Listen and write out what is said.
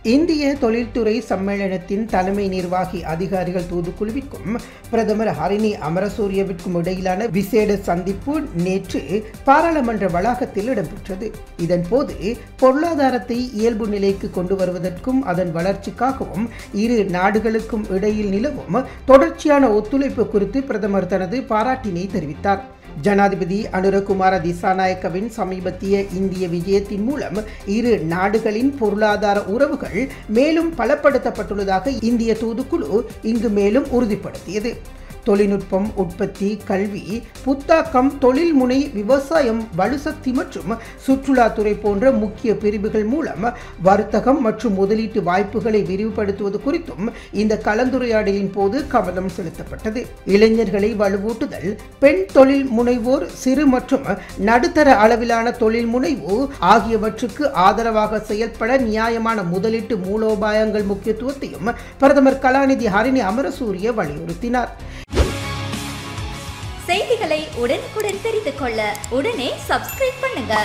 இந்திய தொழில்துறை சம்மேளனத்தின் தலைமை நிர்வாகி அதிகாரிகள் தூதுக்குழுவிற்கும் பிரதமர் ஹரிணி அமரசூரியவிற்கும் இடையிலான விசேட சந்திப்பு நேற்று பாராளுமன்ற வளாகத்தில் இடம்பெற்றது. இதன்போது பொருளாதாரத்தை இயல்பு நிலைக்கு கொண்டு வருவதற்கும் அதன் வளர்ச்சிக்காகவும் இரு நாடுகளுக்கும் இடையில் நிலவும் தொடர்ச்சியான ஒத்துழைப்பு குறித்து பிரதமர் தனது பாராட்டினை தெரிவித்தார். ஜனாதிபதி அனுரகுமார திசாநாயக்கவின் சமீபத்திய இந்திய விஜயத்தின் மூலம் இரு நாடுகளின் பொருளாதார உறவுகள் மேலும் பலப்படுத்தப்பட்டுள்ளதாக இந்திய தூதுக்குழு இங்கு மேலும் உறுதிப்படுத்தியது. தொழில்நுட்பம், உற்பத்தி, கல்வி, புத்தாக்கம், தொழில் முனை, விவசாயம், வலுசக்தி மற்றும் சுற்றுலாத்துறை போன்ற முக்கிய பிரிவுகள் மூலம் வர்த்தகம் மற்றும் முதலீட்டு வாய்ப்புகளை விரிவுபடுத்துவது குறித்தும் இந்த கலந்துரையாடலின் போது கவனம் செலுத்தப்பட்டது. இளைஞர்களை வலுவூட்டுதல், பெண் தொழில் முனைவோர், சிறு மற்றும் நடுத்தர அளவிலான தொழில் முனைவு ஆகியவற்றுக்கு ஆதரவாக செயல்பட நியாயமான முதலீட்டு மூலோபாயங்கள் முக்கியத்துவத்தையும் பிரதமர் கலாநிதி ஹரிணி அமரசூரிய வலியுறுத்தினார். செய்திகளை உடனுக்குடன் தெரிந்து கொள்ள உடனே சப்ஸ்கிரைப் பண்ணுங்க.